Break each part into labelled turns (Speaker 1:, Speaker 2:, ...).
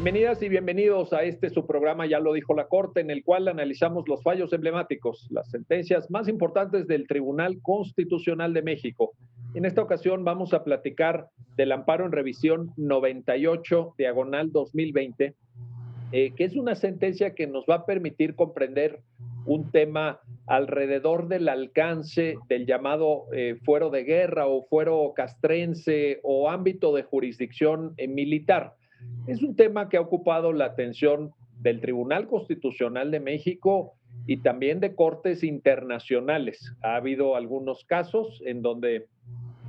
Speaker 1: Bienvenidas y bienvenidos a su programa, ya lo dijo la Corte, en el cual analizamos los fallos emblemáticos, las sentencias más importantes del Tribunal Constitucional de México. En esta ocasión vamos a platicar del amparo en revisión 98 diagonal 2020, que es una sentencia que nos va a permitir comprender un tema alrededor del alcance del llamado fuero de guerra o fuero castrense o ámbito de jurisdicción militar. Es un tema que ha ocupado la atención del Tribunal Constitucional de México y también de cortes internacionales. Ha habido algunos casos en donde,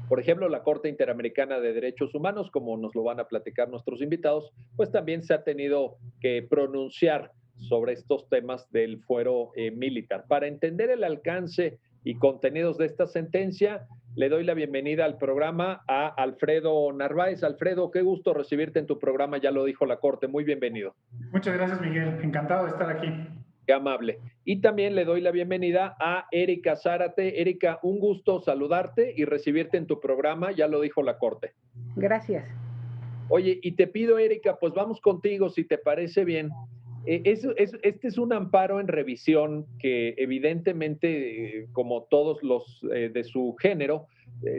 Speaker 1: por ejemplo, la Corte Interamericana de Derechos Humanos, como nos lo van a platicar nuestros invitados, pues también se ha tenido que pronunciar sobre estos temas del fuero militar. Para entender el alcance y contenidos de esta sentencia, le doy la bienvenida al programa a Alfredo Narváez. Alfredo, qué gusto recibirte en tu programa, ya lo dijo la Corte. Muy bienvenido.
Speaker 2: Muchas gracias, Miguel. Encantado de estar aquí.
Speaker 1: Qué amable. Y también le doy la bienvenida a Erika Zárate. Erika, un gusto saludarte y recibirte en tu programa, ya lo dijo la Corte.
Speaker 3: Gracias.
Speaker 1: Oye, y te pido, Erika, pues vamos contigo, si te parece bien. Este es un amparo en revisión que evidentemente, como todos los de su género,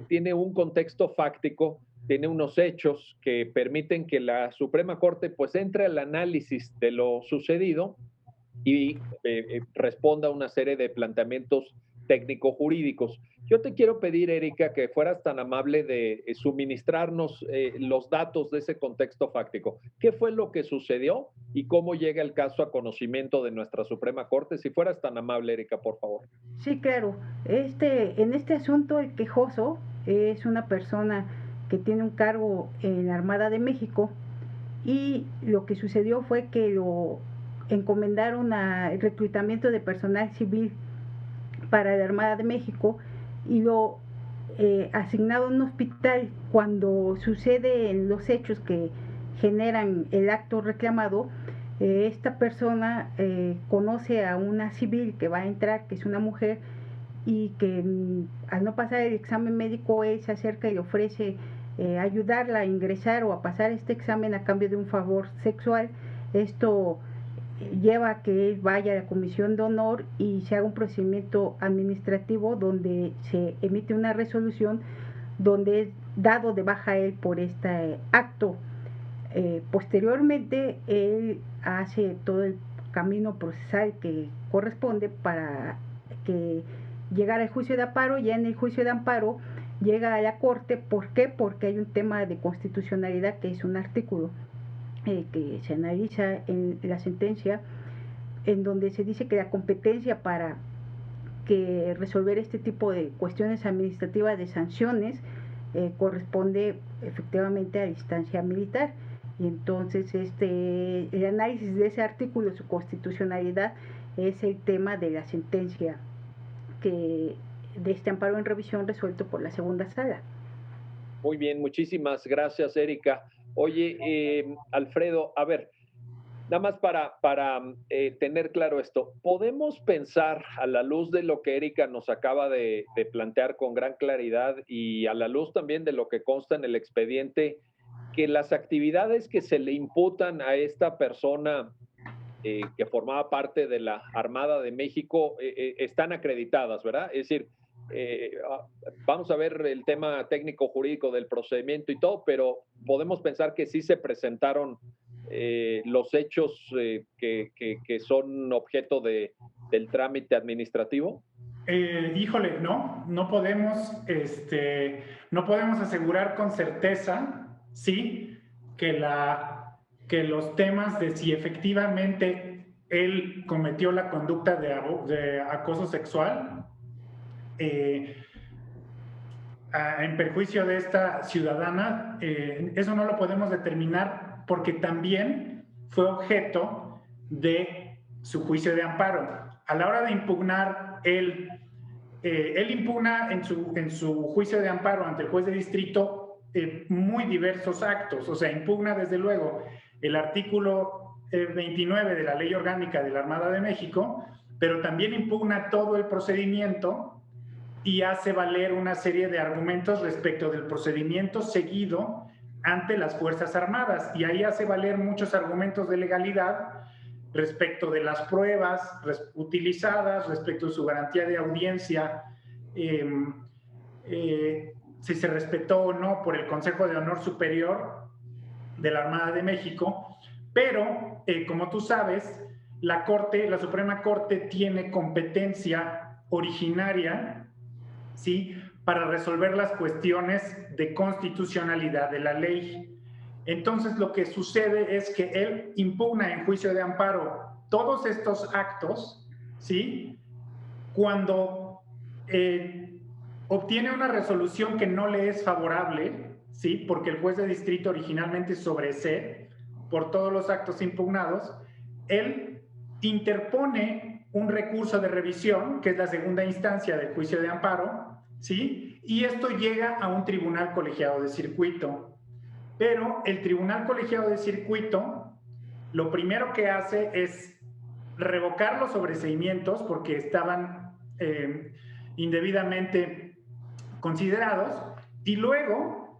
Speaker 1: tiene un contexto fáctico, tiene unos hechos que permiten que la Suprema Corte pues entre al análisis de lo sucedido y responda a una serie de planteamientos técnico-jurídicos. Yo te quiero pedir, Erika, que fueras tan amable de suministrarnos los datos de ese contexto fáctico. ¿Qué fue lo que sucedió y cómo llega el caso a conocimiento de nuestra Suprema Corte? Si fueras tan amable, Erika, por favor.
Speaker 3: Sí, claro. En este asunto, el quejoso es una persona que tiene un cargo en la Armada de México y lo que sucedió fue que lo encomendaron al reclutamiento de personal civil para la Armada de México y lo asignado a un hospital. Cuando suceden los hechos que generan el acto reclamado, esta persona conoce a una civil que va a entrar, que es una mujer, y que al no pasar el examen médico, él se acerca y le ofrece ayudarla a ingresar o a pasar este examen a cambio de un favor sexual. Esto lleva a que él vaya a la Comisión de Honor y se haga un procedimiento administrativo donde se emite una resolución donde es dado de baja él por este acto. Posteriormente, él hace todo el camino procesal que corresponde para que llegara al juicio de amparo. Ya en el juicio de amparo llega a la Corte. ¿Por qué? Porque hay un tema de constitucionalidad, que es un artículo que se analiza en la sentencia, en donde se dice que la competencia para que resolver este tipo de cuestiones administrativas de sanciones corresponde efectivamente a la instancia militar. Y entonces el análisis de ese artículo, su constitucionalidad, es el tema de la sentencia de este amparo en revisión resuelto por la segunda sala.
Speaker 1: Muy bien, muchísimas gracias, Erika. Oye, Alfredo, a ver, nada más para tener claro esto, ¿podemos pensar a la luz de lo que Erika nos acaba de plantear con gran claridad y a la luz también de lo que consta en el expediente, que las actividades que se le imputan a esta persona que formaba parte de la Armada de México están acreditadas, ¿verdad? Es decir, vamos a ver el tema técnico jurídico del procedimiento y todo, pero podemos pensar que sí se presentaron los hechos que son objeto del trámite administrativo.
Speaker 2: Híjole, no podemos asegurar con certeza, sí, que los temas de si efectivamente él cometió la conducta de acoso sexual en perjuicio de esta ciudadana, eso no lo podemos determinar porque también fue objeto de su juicio de amparo. A la hora de impugnar, él impugna en su juicio de amparo ante el juez de distrito muy diversos actos. O sea, impugna desde luego el artículo 29 de la Ley Orgánica de la Armada de México, pero también impugna todo el procedimiento y hace valer una serie de argumentos respecto del procedimiento seguido ante las Fuerzas Armadas, y ahí hace valer muchos argumentos de legalidad respecto de las pruebas utilizadas, respecto de su garantía de audiencia, si se respetó o no por el Consejo de Honor Superior de la Armada de México, pero como tú sabes, la Suprema Corte tiene competencia originaria, ¿sí?, para resolver las cuestiones de constitucionalidad de la ley. Entonces, lo que sucede es que él impugna en juicio de amparo todos estos actos, ¿sí?, cuando obtiene una resolución que no le es favorable, ¿sí?, porque el juez de distrito originalmente sobresee por todos los actos impugnados. Él interpone un recurso de revisión, que es la segunda instancia del juicio de amparo, ¿sí?, y esto llega a un tribunal colegiado de circuito. Pero el tribunal colegiado de circuito lo primero que hace es revocar los sobreseimientos porque estaban indebidamente considerados, y luego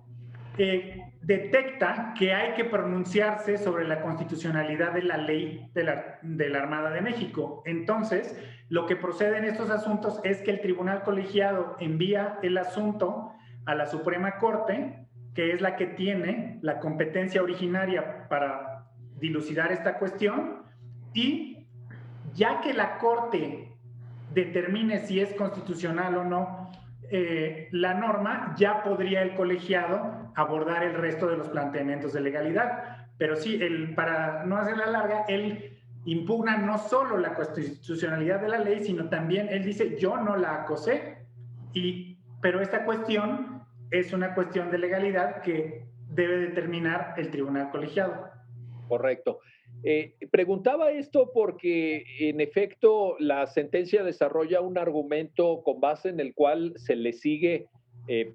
Speaker 2: detecta que hay que pronunciarse sobre la constitucionalidad de la ley de la Armada de México. Entonces, lo que procede en estos asuntos es que el tribunal colegiado envía el asunto a la Suprema Corte, que es la que tiene la competencia originaria para dilucidar esta cuestión, y ya que la Corte determine si es constitucional o no la norma, ya podría el colegiado abordar el resto de los planteamientos de legalidad. Pero sí, para no hacerla larga, él impugna no solo la constitucionalidad de la ley, sino también él dice: yo no la acosé, pero esta cuestión es una cuestión de legalidad que debe determinar el tribunal colegiado.
Speaker 1: Correcto. Preguntaba esto porque, en efecto, la sentencia desarrolla un argumento con base en el cual se le sigue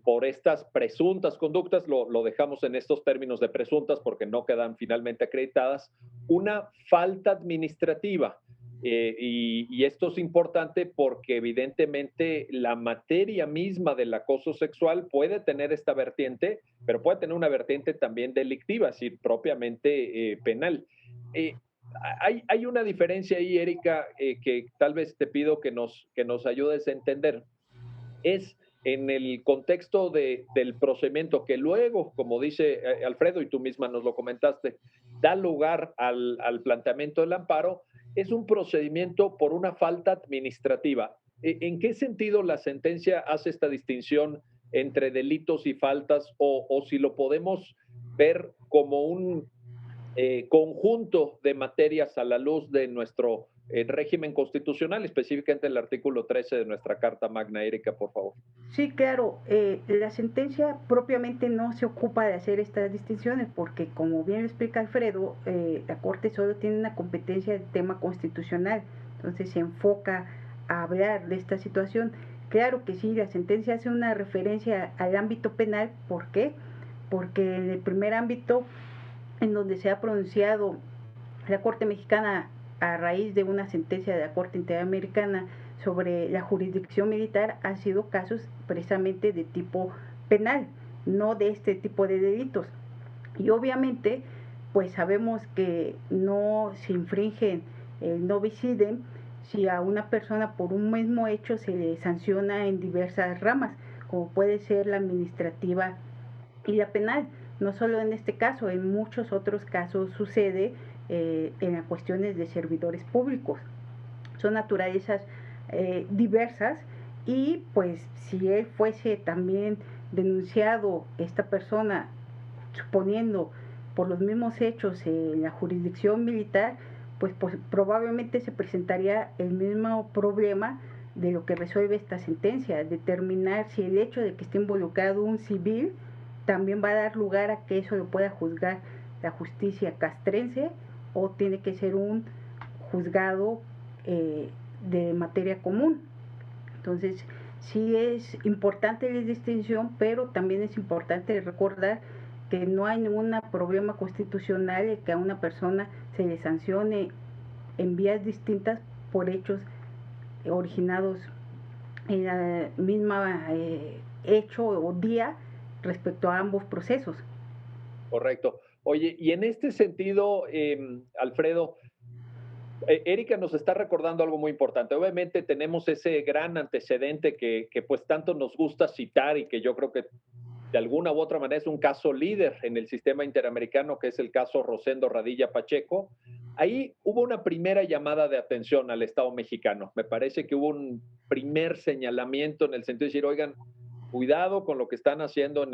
Speaker 1: por estas presuntas conductas, lo dejamos en estos términos de presuntas porque no quedan finalmente acreditadas, una falta administrativa. Y esto es importante porque evidentemente la materia misma del acoso sexual puede tener esta vertiente, pero puede tener una vertiente también delictiva, es decir, propiamente penal. Eh, hay una diferencia ahí, Erika, que tal vez te pido que nos ayudes a entender. Es en el contexto del procedimiento que luego, como dice Alfredo, y tú misma nos lo comentaste, da lugar al planteamiento del amparo, es un procedimiento por una falta administrativa. ¿En qué sentido la sentencia hace esta distinción entre delitos y faltas, o si lo podemos ver como un conjunto de materias a la luz de nuestro régimen constitucional, específicamente el artículo 13 de nuestra Carta Magna? Erika, por favor.
Speaker 3: Sí, claro, la sentencia propiamente no se ocupa de hacer estas distinciones porque, como bien lo explica Alfredo, la Corte solo tiene una competencia de tema constitucional, entonces se enfoca a hablar de esta situación. Claro que sí, la sentencia hace una referencia al ámbito penal. ¿Por qué? Porque en el primer ámbito en donde se ha pronunciado la Corte Mexicana a raíz de una sentencia de la Corte Interamericana sobre la jurisdicción militar, han sido casos precisamente de tipo penal, no de este tipo de delitos. Y obviamente, pues sabemos que no se infringen el no bis idem si a una persona por un mismo hecho se le sanciona en diversas ramas, como puede ser la administrativa y la penal. No solo en este caso, en muchos otros casos sucede en las cuestiones de servidores públicos. Son naturalezas diversas, y pues si él fuese también denunciado, esta persona, suponiendo por los mismos hechos en la jurisdicción militar, pues probablemente se presentaría el mismo problema de lo que resuelve esta sentencia, determinar si el hecho de que esté involucrado un civil también va a dar lugar a que eso lo pueda juzgar la justicia castrense, o tiene que ser un juzgado de materia común. Entonces, sí es importante la distinción, pero también es importante recordar que no hay ningún problema constitucional en que a una persona se le sancione en vías distintas por hechos originados en la misma hecho o día respecto a ambos procesos.
Speaker 1: Correcto. Oye, y en este sentido, Alfredo, Erika nos está recordando algo muy importante. Obviamente tenemos ese gran antecedente que pues tanto nos gusta citar y que yo creo que de alguna u otra manera es un caso líder en el sistema interamericano, que es el caso Rosendo Radilla Pacheco. Ahí hubo una primera llamada de atención al Estado mexicano. Me parece que hubo un primer señalamiento en el sentido de decir, oigan, cuidado con lo que están haciendo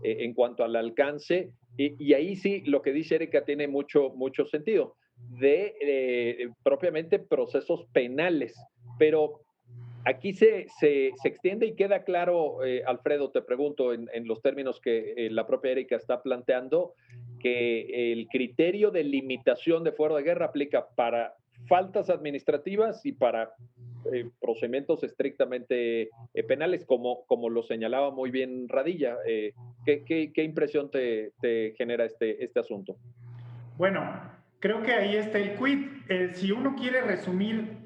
Speaker 1: en cuanto al alcance. Y ahí sí, lo que dice Erika tiene mucho sentido, de propiamente procesos penales. Pero aquí se extiende y queda claro, Alfredo, te pregunto, en los términos que la propia Erika está planteando, que el criterio de limitación de fuero de guerra aplica para faltas administrativas y para procedimientos estrictamente penales, como lo señalaba muy bien Radilla. ¿Qué impresión te genera este asunto?
Speaker 2: Bueno, creo que ahí está el quid. Si uno quiere resumir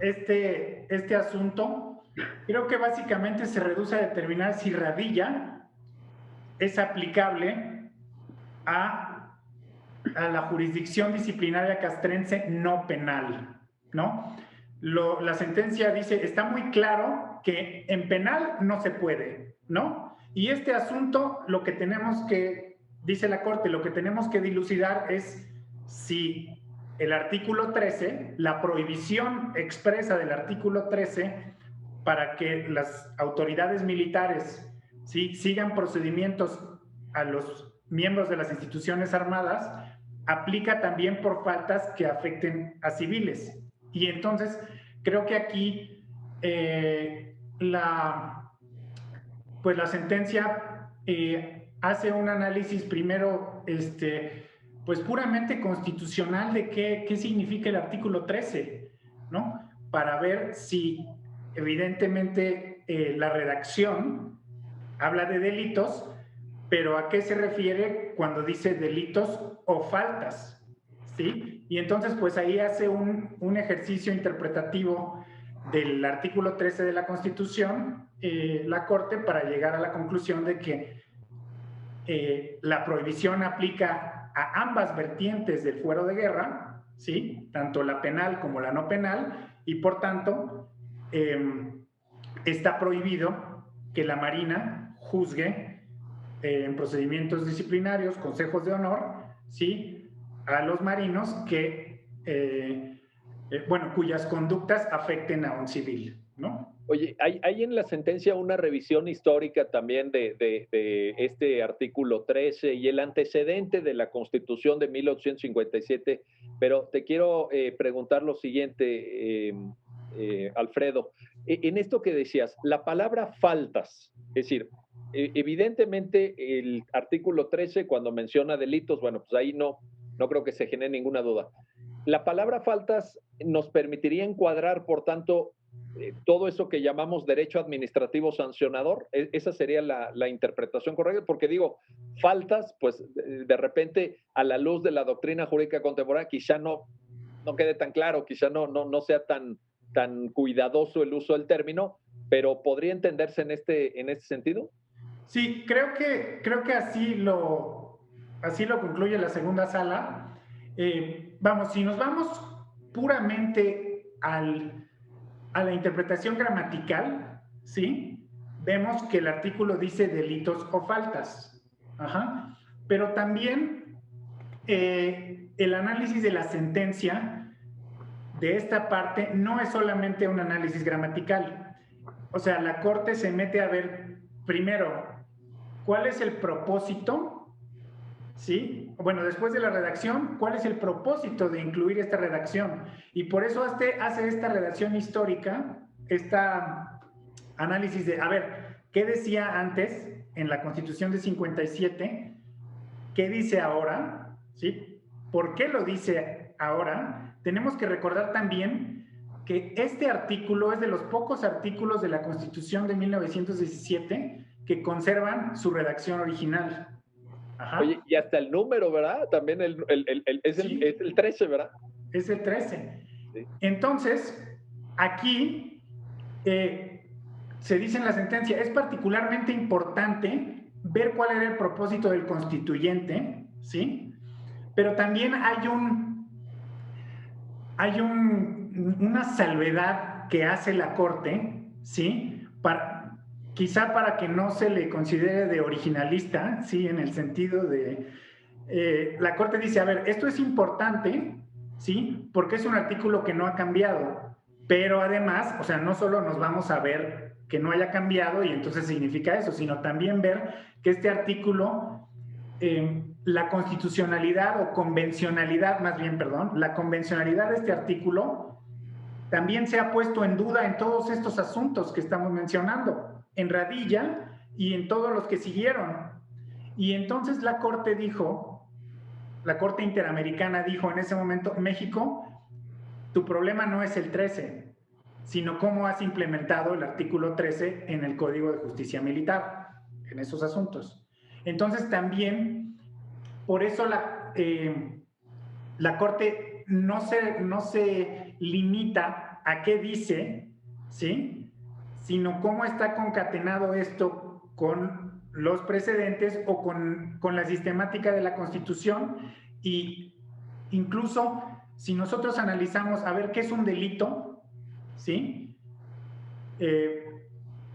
Speaker 2: este asunto, creo que básicamente se reduce a determinar si Radilla es aplicable a la jurisdicción disciplinaria castrense no penal, ¿no? La sentencia dice, está muy claro que en penal no se puede, ¿no? Y este asunto, lo que tenemos que, dice la Corte, lo que tenemos que dilucidar es si el artículo 13, la prohibición expresa del artículo 13 para que las autoridades militares, ¿sí?, sigan procedimientos a los miembros de las instituciones armadas, aplica también por faltas que afecten a civiles. Y entonces creo que aquí la sentencia hace un análisis primero pues puramente constitucional de qué significa el artículo 13, ¿no? Para ver si evidentemente la redacción habla de delitos, pero ¿a qué se refiere cuando dice delitos o faltas? ¿Sí? Y entonces pues ahí hace un ejercicio interpretativo del artículo 13 de la Constitución, la Corte, para llegar a la conclusión de que la prohibición aplica a ambas vertientes del fuero de guerra, ¿sí?, tanto la penal como la no penal, y por tanto está prohibido que la Marina juzgue en procedimientos disciplinarios, consejos de honor, ¿sí?, a los marinos que, cuyas conductas afecten a un civil, ¿no?
Speaker 1: Oye, hay en la sentencia una revisión histórica también de este artículo 13 y el antecedente de la Constitución de 1857, pero te quiero preguntar lo siguiente, Alfredo. En esto que decías, la palabra faltas, es decir, evidentemente el artículo 13 cuando menciona delitos, bueno, pues ahí no creo que se genere ninguna duda. La palabra faltas nos permitiría encuadrar, por tanto, todo eso que llamamos derecho administrativo sancionador. Esa sería la interpretación correcta, porque digo, faltas, pues de repente a la luz de la doctrina jurídica contemporánea quizá no quede tan claro, quizá no sea tan cuidadoso el uso del término, pero ¿podría entenderse en este sentido?
Speaker 2: Sí, creo que así lo concluye la segunda sala. Si nos vamos puramente a la interpretación gramatical, ¿sí?, vemos que el artículo dice delitos o faltas. Ajá. Pero también el análisis de la sentencia de esta parte no es solamente un análisis gramatical. O sea, la Corte se mete a ver primero cuál es el propósito, ¿sí? Bueno, después de la redacción, ¿cuál es el propósito de incluir esta redacción? Y por eso hace esta redacción histórica, esta análisis de, a ver, ¿qué decía antes en la Constitución de 57? ¿Qué dice ahora? ¿Sí? ¿Por qué lo dice ahora? Tenemos que recordar también que este artículo es de los pocos artículos de la Constitución de 1917 que conservan su redacción original.
Speaker 1: Ajá. Oye, y hasta el número, ¿verdad? También es el 13, ¿verdad?
Speaker 2: Es el 13. Sí. Entonces, aquí se dice en la sentencia, es particularmente importante ver cuál era el propósito del constituyente, ¿sí? Pero también hay una salvedad que hace la Corte, ¿sí? Quizá para que no se le considere de originalista, ¿sí? En el sentido de, la Corte dice, a ver, esto es importante, ¿sí? Porque es un artículo que no ha cambiado, pero además, o sea, no solo nos vamos a ver que no haya cambiado y entonces significa eso, sino también ver que este artículo, la constitucionalidad o convencionalidad, más bien, perdón, la convencionalidad de este artículo también se ha puesto en duda en todos estos asuntos que estamos mencionando, en Radilla y en todos los que siguieron. Y entonces la Corte dijo, la Corte Interamericana dijo en ese momento, México, tu problema no es el 13, sino cómo has implementado el artículo 13 en el Código de Justicia Militar, en esos asuntos. Entonces también, por eso la Corte no se limita a qué dice, ¿sí? Sino cómo está concatenado esto con los precedentes o con la sistemática de la Constitución. Y incluso si nosotros analizamos a ver qué es un delito, ¿sí?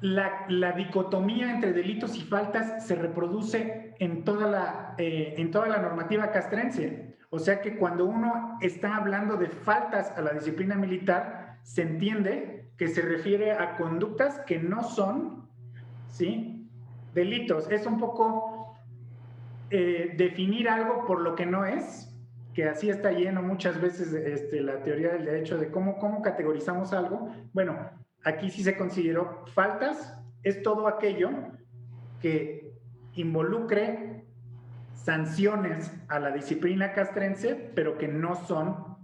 Speaker 2: La dicotomía entre delitos y faltas se reproduce en toda la normativa castrense. O sea que cuando uno está hablando de faltas a la disciplina militar, se entiende que se refiere a conductas que no son, ¿sí?, delitos. Es un poco definir algo por lo que no es, que así está lleno muchas veces la teoría del derecho de cómo categorizamos algo. Bueno, aquí sí se consideró faltas, es todo aquello que involucre sanciones a la disciplina castrense, pero que no son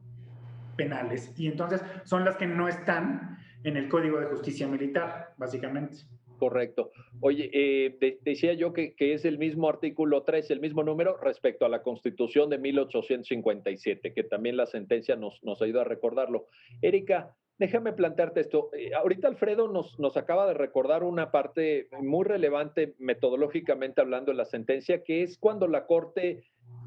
Speaker 2: penales. Y entonces son las que no están en el Código de Justicia Militar, básicamente.
Speaker 1: Correcto. Oye, decía yo que es el mismo artículo 3, el mismo número respecto a la Constitución de 1857, que también la sentencia nos ayuda a recordarlo. Erika, déjame plantearte esto. Ahorita Alfredo nos acaba de recordar una parte muy relevante metodológicamente hablando de la sentencia, que es cuando la Corte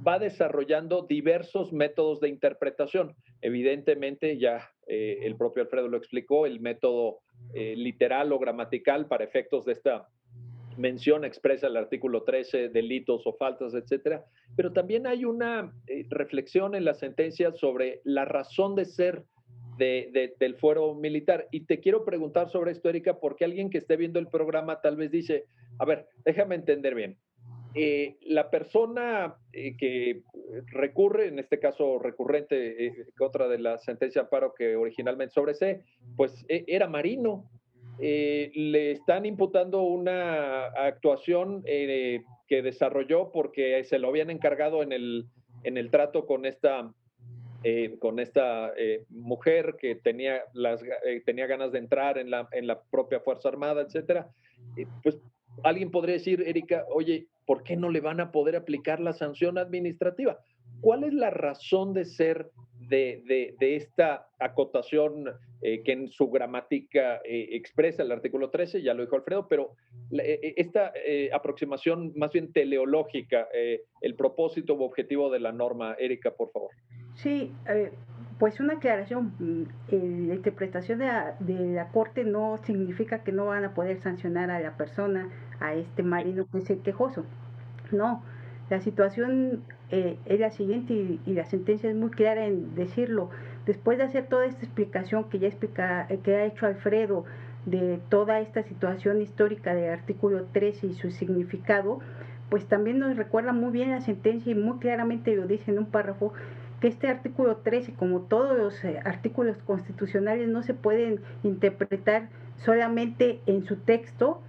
Speaker 1: va desarrollando diversos métodos de interpretación. Evidentemente, ya el propio Alfredo lo explicó, el método literal o gramatical para efectos de esta mención expresa el artículo 13, delitos o faltas, etcétera. Pero también hay una reflexión en la sentencia sobre la razón de ser del fuero militar. Y te quiero preguntar sobre esto, Erika, porque alguien que esté viendo el programa tal vez dice, a ver, déjame entender bien. La persona que recurre, en este caso recurrente, otra de la sentencia de amparo que originalmente sobresee, pues era marino. Le están imputando una actuación que desarrolló porque se lo habían encargado en el trato con esta mujer que tenía ganas de entrar en la propia Fuerza Armada, etcétera. Pues alguien podría decir, Erika, oye, ¿por qué no le van a poder aplicar la sanción administrativa? ¿Cuál es la razón de ser de esta acotación que en su gramática expresa el artículo 13? Ya lo dijo Alfredo, pero esta aproximación más bien teleológica, el propósito u objetivo de la norma, Erika, por favor.
Speaker 3: Sí, pues una aclaración, la interpretación de la Corte no significa que no van a poder sancionar a la persona, a este marino que es el quejoso. No, la situación es la siguiente y la sentencia es muy clara en decirlo. Después de hacer toda esta explicación que ha hecho Alfredo de toda esta situación histórica del artículo 13 y su significado, pues también nos recuerda muy bien la sentencia y muy claramente lo dice en un párrafo que este artículo 13, como todos los artículos constitucionales, no se pueden interpretar solamente en su texto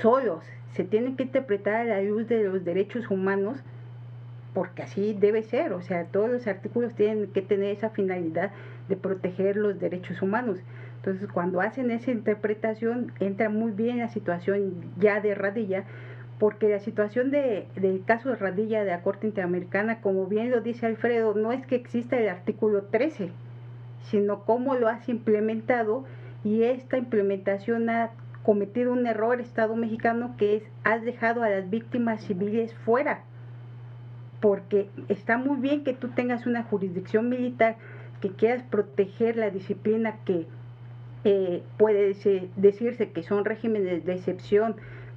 Speaker 3: solos, se tienen que interpretar a la luz de los derechos humanos, porque así debe ser, o sea, todos los artículos tienen que tener esa finalidad de proteger los derechos humanos. Entonces, cuando hacen esa interpretación, entra muy bien la situación ya de Radilla, porque la situación del caso de Radilla de la Corte Interamericana, como bien lo dice Alfredo, no es que exista el artículo 13, sino cómo lo has implementado, y esta implementación ha cometido un error, Estado mexicano, que es: has dejado a las víctimas civiles fuera, porque está muy bien que tú tengas una jurisdicción militar, que quieras proteger la disciplina, que puede decirse que son regímenes de excepción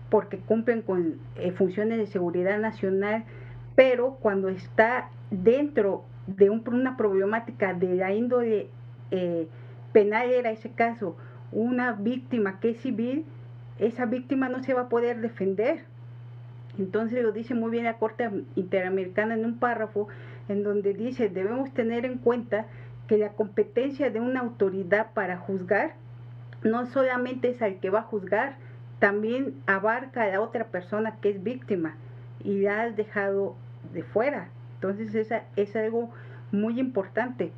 Speaker 3: porque cumplen con funciones de seguridad nacional, pero cuando está dentro de una problemática de la índole penal, era ese caso, una víctima que es civil, esa víctima no se va a poder defender. Entonces lo dice muy bien la Corte Interamericana en un párrafo en donde dice: debemos tener en cuenta que la competencia de una autoridad para juzgar no solamente es al que va a juzgar, también abarca a la otra persona que es víctima y la has dejado de fuera. Entonces esa es algo muy importante.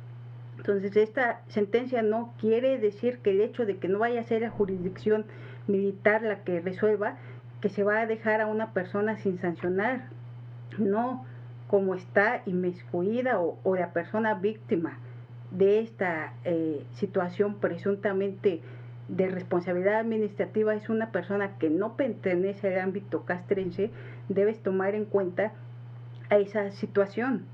Speaker 3: Entonces esta sentencia no quiere decir que el hecho de que no vaya a ser la jurisdicción militar la que resuelva, que se va a dejar a una persona sin sancionar. No, como está inmiscuida o la persona víctima de esta situación presuntamente de responsabilidad administrativa es una persona que no pertenece al ámbito castrense, debes tomar en cuenta a esa situación,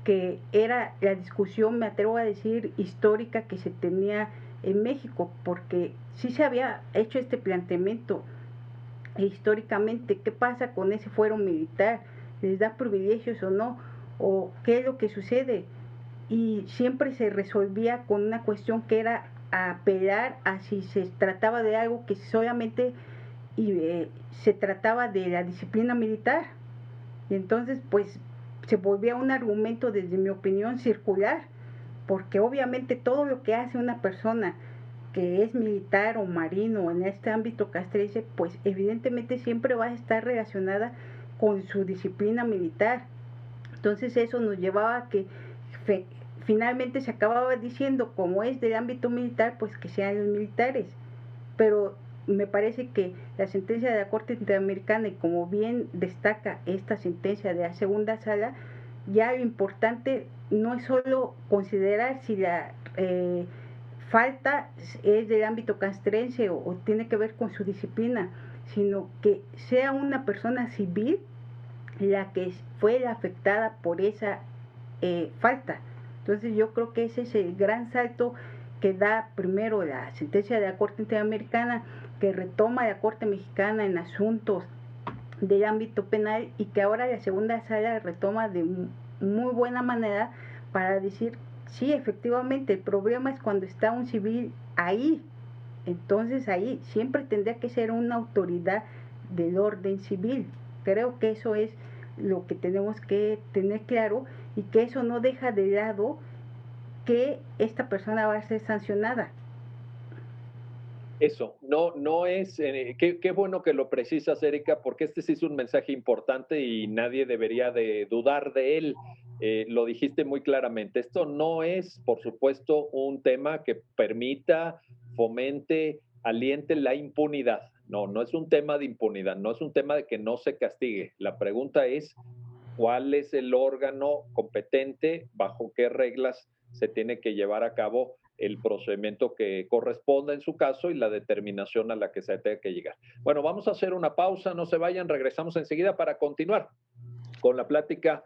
Speaker 3: que era la discusión, me atrevo a decir, histórica que se tenía en México, porque sí se había hecho este planteamiento históricamente: ¿qué pasa con ese fuero militar? ¿Les da privilegios o no? ¿O qué es lo que sucede? Y siempre se resolvía con una cuestión que era apelar a si se trataba de algo que solamente se trataba de la disciplina militar. Y entonces pues se volvía un argumento, desde mi opinión, circular, porque obviamente todo lo que hace una persona que es militar o marino en este ámbito castrense, pues evidentemente siempre va a estar relacionada con su disciplina militar. Entonces eso nos llevaba a que finalmente se acababa diciendo, como es del ámbito militar, pues que sean los militares. Pero me parece que la sentencia de la Corte Interamericana, y como bien destaca esta sentencia de la segunda sala, ya lo importante no es solo considerar si la falta es del ámbito castrense o tiene que ver con su disciplina, sino que sea una persona civil la que fue la afectada por esa falta. Entonces yo creo que ese es el gran salto que da primero la sentencia de la Corte Interamericana, que retoma la Corte Mexicana en asuntos del ámbito penal, y que ahora la segunda sala retoma de muy buena manera para decir: sí, efectivamente, el problema es cuando está un civil ahí. Entonces ahí siempre tendría que ser una autoridad del orden civil. Creo que eso es lo que tenemos que tener claro, y que eso no deja de lado que esta persona va a ser sancionada.
Speaker 1: Eso, no es, qué bueno que lo precisas, Erika, porque este sí es un mensaje importante y nadie debería de dudar de él. Lo dijiste muy claramente. Esto no es, por supuesto, un tema que permita, fomente, aliente la impunidad. No, no es un tema de impunidad, no es un tema de que no se castigue. La pregunta es: ¿cuál es el órgano competente? ¿Bajo qué reglas se tiene que llevar a cabo el procedimiento que corresponda en su caso y la determinación a la que se tenga que llegar? Bueno, vamos a hacer una pausa, no se vayan, regresamos enseguida para continuar con la plática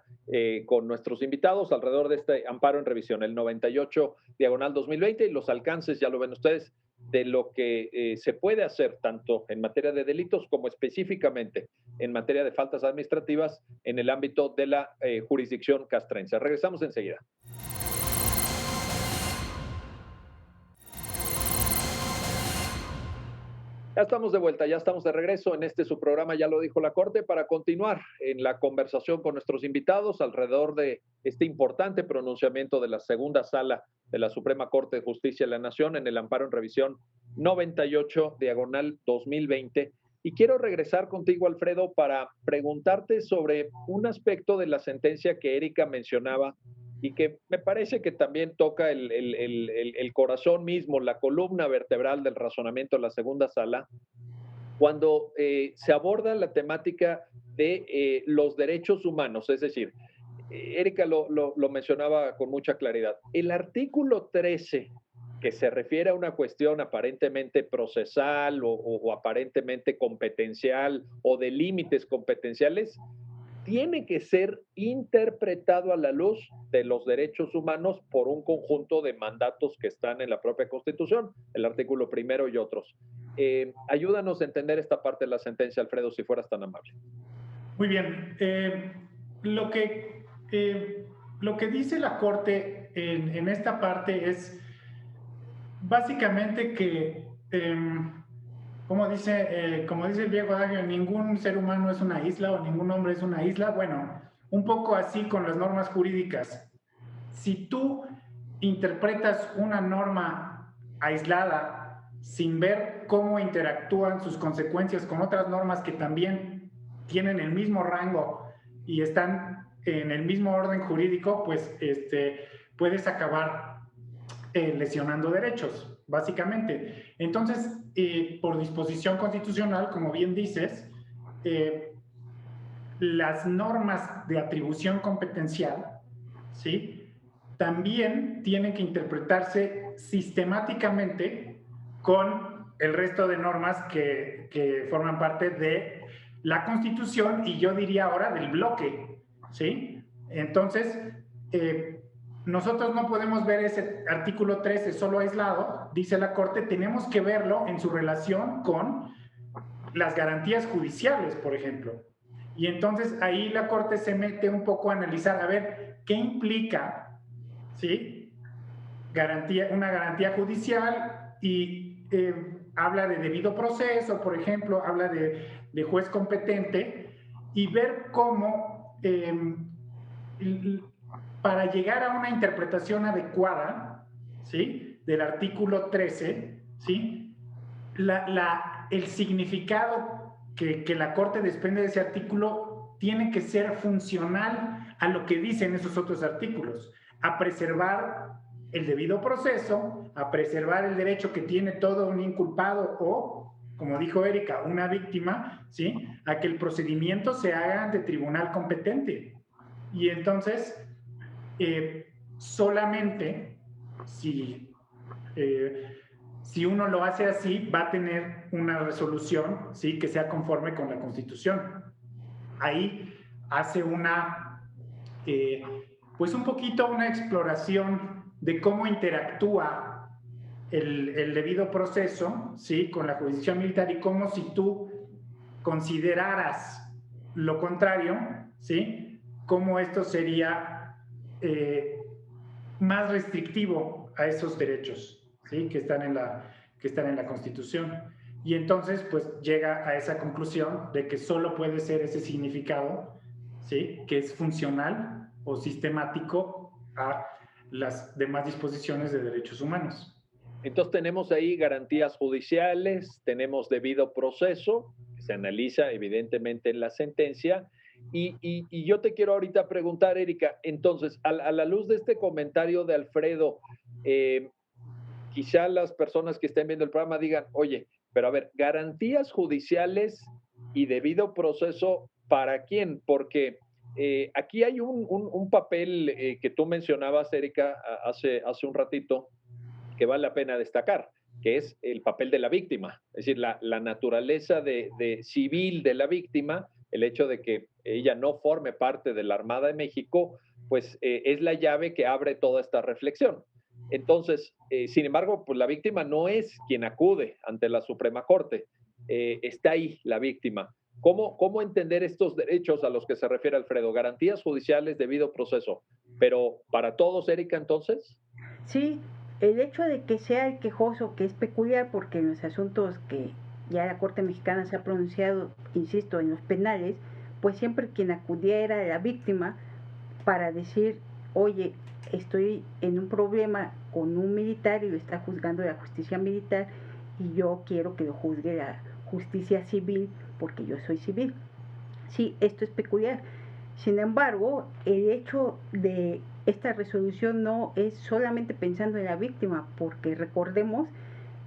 Speaker 1: con nuestros invitados alrededor de este amparo en revisión, el 98/2020, y los alcances, ya lo ven ustedes, de lo que se puede hacer tanto en materia de delitos como específicamente en materia de faltas administrativas en el ámbito de la jurisdicción castrense. Regresamos enseguida. Ya estamos de vuelta, ya estamos de regreso en su programa, ya lo dijo la Corte, para continuar en la conversación con nuestros invitados alrededor de este importante pronunciamiento de la segunda sala de la Suprema Corte de Justicia de la Nación en el amparo en revisión 98/2020. Y quiero regresar contigo, Alfredo, para preguntarte sobre un aspecto de la sentencia que Erika mencionaba y que me parece que también toca el corazón mismo, la columna vertebral del razonamiento de la segunda sala, cuando se aborda la temática de los derechos humanos. Es decir, Erika lo mencionaba con mucha claridad. El artículo 13 que se refiere a una cuestión aparentemente procesal o aparentemente competencial o de límites competenciales, tiene que ser interpretado a la luz de los derechos humanos por un conjunto de mandatos que están en la propia Constitución, el artículo primero y otros. Ayúdanos a entender esta parte de la sentencia, Alfredo, si fueras tan amable.
Speaker 2: Muy bien. Lo, que, lo que dice la Corte en esta parte es básicamente que, como dice el viejo adagio, ningún ser humano es una isla o ningún hombre es una isla. Bueno, un poco así con las normas jurídicas. Si tú interpretas una norma aislada sin ver cómo interactúan sus consecuencias con otras normas que también tienen el mismo rango y están en el mismo orden jurídico, pues puedes acabar lesionando derechos, básicamente. Entonces, por disposición constitucional, como bien dices, las normas de atribución competencial, ¿sí?, también tienen que interpretarse sistemáticamente con el resto de normas que forman parte de la Constitución y yo diría ahora del bloque, ¿sí? Entonces, nosotros no podemos ver ese artículo 13 solo aislado, dice la Corte, tenemos que verlo en su relación con las garantías judiciales, por ejemplo. Y entonces ahí la Corte se mete un poco a analizar, a ver, ¿qué implica, ¿sí?, una garantía judicial? Y habla de debido proceso, por ejemplo, habla de juez competente, y ver cómo para llegar a una interpretación adecuada, ¿sí?, del artículo 13, ¿sí?, el significado que la Corte desprende de ese artículo tiene que ser funcional a lo que dicen esos otros artículos, a preservar el debido proceso, a preservar el derecho que tiene todo un inculpado o, como dijo Erika, una víctima, ¿sí?, a que el procedimiento se haga ante tribunal competente. Y entonces, solamente si uno lo hace así, va a tener una resolución, ¿sí?, que sea conforme con la Constitución. Ahí hace pues un poquito una exploración de cómo interactúa el debido proceso, ¿sí?, con la jurisdicción militar, y cómo, si tú consideraras lo contrario, ¿sí?, cómo esto sería más restrictivo a esos derechos, ¿sí?, que están en la Constitución. Y entonces, pues, llega a esa conclusión de que solo puede ser ese significado, ¿sí?, que es funcional o sistemático a las demás disposiciones de derechos humanos.
Speaker 1: Entonces tenemos ahí garantías judiciales, tenemos debido proceso, que se analiza evidentemente en la sentencia, y yo te quiero ahorita preguntar, Erika, entonces, a la luz de este comentario de Alfredo, eh, quizá las personas que estén viendo el programa digan, oye, pero a ver, garantías judiciales y debido proceso, ¿para quién? Porque aquí hay un papel que tú mencionabas, Erika, hace un ratito, que vale la pena destacar, que es el papel de la víctima, es decir, la naturaleza de civil de la víctima, el hecho de que ella no forme parte de la Armada de México, pues es la llave que abre toda esta reflexión. Entonces, sin embargo, pues la víctima no es quien acude ante la Suprema Corte, está ahí la víctima. ¿Cómo entender estos derechos a los que se refiere Alfredo? Garantías judiciales, debido proceso, pero para todos, Erika, entonces.
Speaker 3: Sí, el hecho de que sea el quejoso, que es peculiar porque en los asuntos que ya la Corte Mexicana se ha pronunciado, insisto, en los penales, pues siempre quien acudía era la víctima para decir, oye, estoy en un problema con un militar y lo está juzgando la justicia militar y yo quiero que lo juzgue la justicia civil porque yo soy civil. Sí, esto es peculiar. Sin embargo, el hecho de esta resolución no es solamente pensando en la víctima, porque recordemos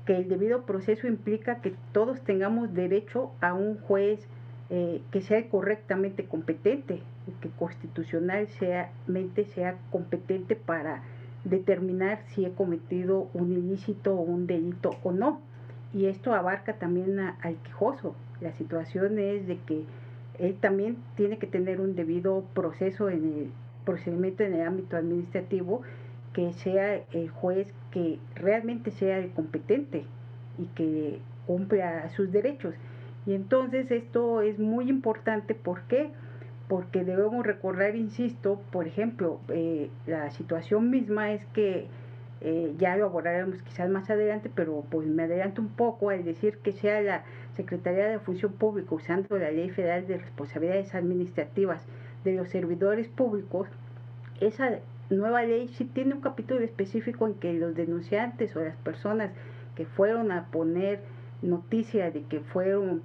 Speaker 3: que el debido proceso implica que todos tengamos derecho a un juez que sea correctamente competente, que constitucionalmente sea competente para determinar si he cometido un ilícito o un delito o no. Y esto abarca también al quejoso. La situación es de que él también tiene que tener un debido proceso en el procedimiento en el ámbito administrativo, que sea el juez que realmente sea el competente y que cumpla sus derechos. Y entonces esto es muy importante. ¿Por qué? Porque debemos recordar, insisto, por ejemplo, la situación misma es que ya lo abordaremos quizás más adelante, pero pues me adelanto un poco al decir que sea la Secretaría de Función Pública, usando la Ley Federal de Responsabilidades Administrativas de los Servidores Públicos. Esa nueva ley sí tiene un capítulo específico en que los denunciantes o las personas que fueron a poner noticia de que fueron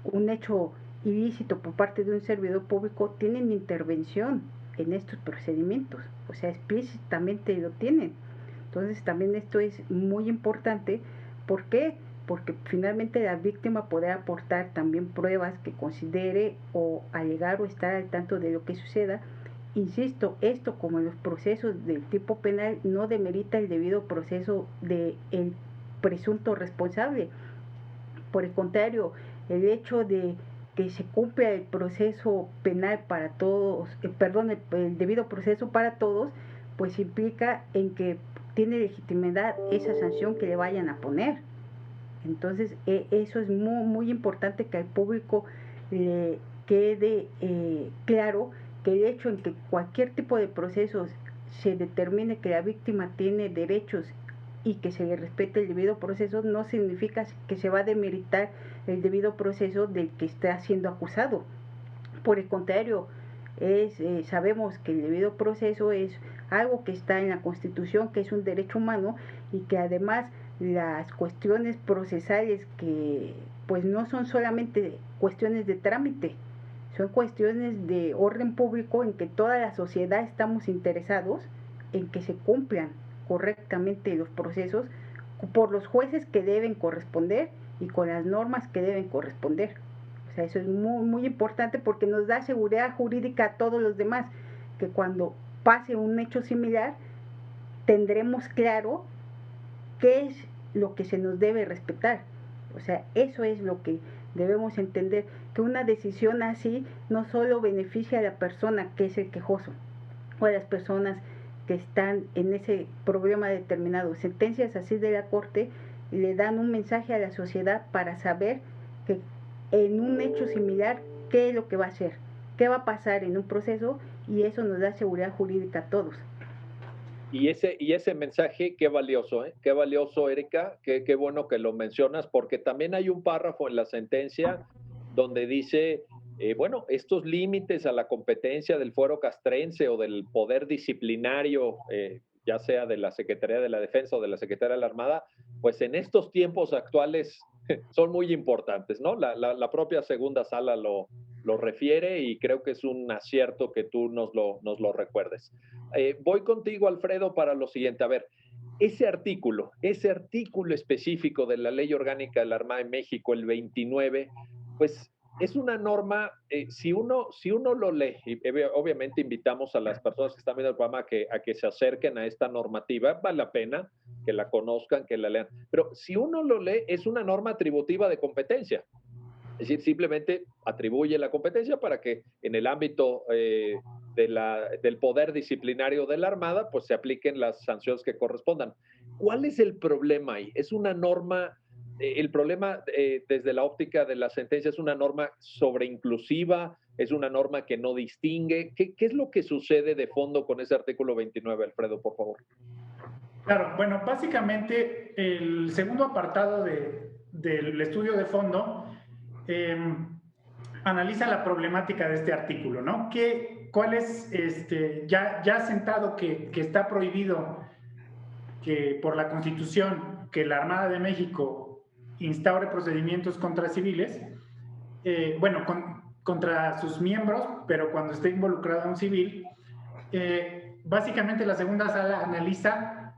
Speaker 3: un hecho ilícito por parte de un servidor público tienen intervención en estos procedimientos, o sea, explícitamente lo tienen. Entonces también esto es muy importante. ¿Por qué? Porque finalmente la víctima podrá aportar también pruebas que considere o alegar o estar al tanto de lo que suceda. Insisto, esto, como en los procesos del tipo penal, no demerita el debido proceso del presunto responsable. Por el contrario, el hecho de que se cumpla el proceso penal para todos, el debido proceso para todos, pues implica en que tiene legitimidad esa sanción que le vayan a poner. Entonces, eso es muy, muy importante que al público le quede claro, que el hecho en que cualquier tipo de procesos se determine que la víctima tiene derechos y que se le respete el debido proceso, no significa que se va a demeritar el debido proceso del que está siendo acusado. Por el contrario, sabemos que el debido proceso es algo que está en la Constitución, que es un derecho humano, y que además las cuestiones procesales, que pues no son solamente cuestiones de trámite, son cuestiones de orden público en que toda la sociedad estamos interesados en que se cumplan correctamente los procesos por los jueces que deben corresponder y con las normas que deben corresponder. O sea, eso es muy, muy importante porque nos da seguridad jurídica a todos los demás, que cuando pase un hecho similar tendremos claro qué es lo que se nos debe respetar. O sea, eso es lo que debemos entender, que una decisión así no solo beneficia a la persona que es el quejoso o a las personas que están en ese problema determinado. Sentencias así de la Corte le dan un mensaje a la sociedad para saber que en un hecho similar qué es lo que va a hacer, qué va a pasar en un proceso, y eso nos da seguridad jurídica a todos.
Speaker 1: Y ese mensaje, qué valioso, ¿eh? Qué valioso, Erika, qué bueno que lo mencionas, porque también hay un párrafo en la sentencia donde dice, bueno, estos límites a la competencia del fuero castrense o del poder disciplinario, ya sea de la Secretaría de la Defensa o de la Secretaría de la Armada, pues en estos tiempos actuales son muy importantes, ¿no? La propia segunda sala lo refiere y creo que es un acierto que tú nos lo recuerdes. Voy contigo, Alfredo, para lo siguiente. A ver, ese artículo específico de la Ley Orgánica de la Armada de México, el 29, pues es una norma, si uno lo lee, y obviamente invitamos a las personas que están viendo el programa a que se acerquen a esta normativa, vale la pena que la conozcan, que la lean, pero si uno lo lee, es una norma atributiva de competencia. Es decir, simplemente atribuye la competencia para que en el ámbito del poder disciplinario de la Armada, pues se apliquen las sanciones que correspondan. ¿Cuál es el problema ahí? Es una norma, el problema desde la óptica de la sentencia es una norma sobreinclusiva, es una norma que no distingue. ¿Qué es lo que sucede de fondo con ese artículo 29, Alfredo, por favor?
Speaker 2: Claro, bueno, básicamente el segundo apartado del estudio de fondo analiza la problemática de este artículo, ¿no? ¿Cuál es, ya sentado que está prohibido que por la Constitución que la Armada de México instaure procedimientos contra civiles, contra sus miembros, pero cuando esté involucrado un civil, básicamente la segunda sala analiza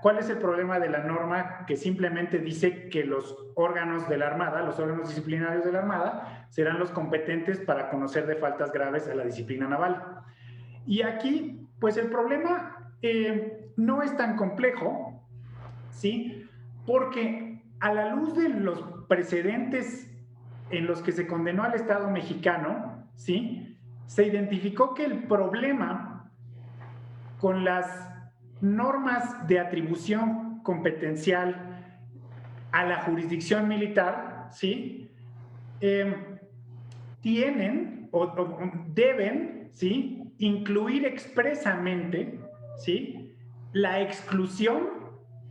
Speaker 2: cuál es el problema de la norma que simplemente dice que los órganos de la Armada, los órganos disciplinarios de la Armada, serán los competentes para conocer de faltas graves a la disciplina naval. Y aquí, pues el problema no es tan complejo, ¿sí? Porque a la luz de los precedentes en los que se condenó al Estado mexicano, ¿sí? Se identificó que el problema con las normas de atribución competencial a la jurisdicción militar, ¿sí? Tienen o deben, ¿sí?, incluir expresamente, ¿sí?, la exclusión,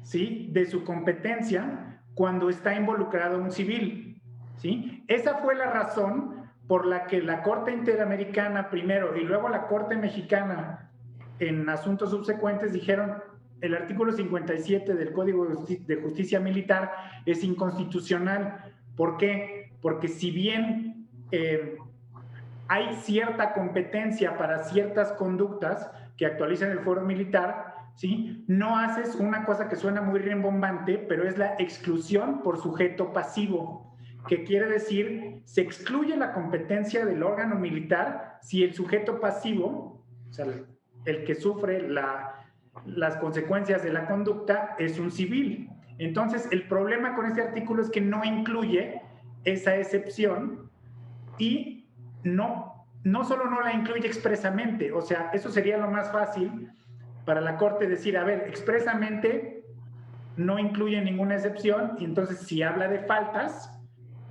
Speaker 2: ¿sí?, de su competencia cuando está involucrado un civil, ¿sí? Esa fue la razón por la que la Corte Interamericana primero y luego la Corte Mexicana en asuntos subsecuentes dijeron: el artículo 57 del Código de Justicia Militar es inconstitucional. ¿Por qué? Porque si bien hay cierta competencia para ciertas conductas que actualizan el fuero militar, ¿sí?, no haces una cosa que suena muy rimbombante, pero es la exclusión por sujeto pasivo, que quiere decir, se excluye la competencia del órgano militar si el sujeto pasivo, o sea, el que sufre las consecuencias de la conducta, es un civil. Entonces, el problema con este artículo es que no incluye esa excepción y no solo no la incluye expresamente, o sea, eso sería lo más fácil para la Corte decir: a ver, expresamente no incluye ninguna excepción, y entonces si habla de faltas,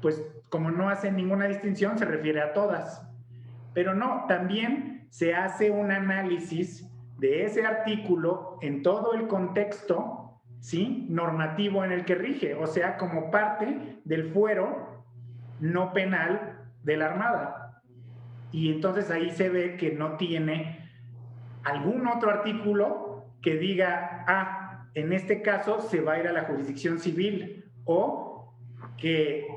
Speaker 2: pues como no hace ninguna distinción, se refiere a todas. Pero no, también se hace un análisis de ese artículo en todo el contexto, ¿sí?, normativo en el que rige, o sea, como parte del fuero no penal de la Armada. Y entonces ahí se ve que no tiene algún otro artículo que diga: ah, en este caso se va a ir a la jurisdicción civil, o que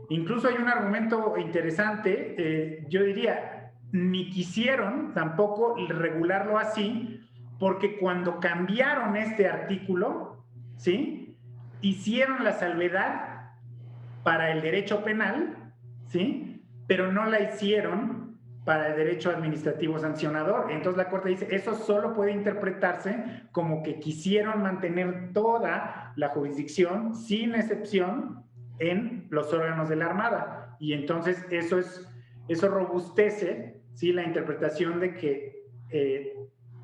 Speaker 2: incluso hay un argumento interesante, yo diría, ni quisieron tampoco regularlo así, porque cuando cambiaron este artículo, ¿sí?, hicieron la salvedad para el derecho penal, ¿sí?, pero no la hicieron para el derecho administrativo sancionador. Entonces la Corte dice: eso solo puede interpretarse como que quisieron mantener toda la jurisdicción sin excepción en los órganos de la Armada. Y entonces eso robustece, ¿sí?, la interpretación de que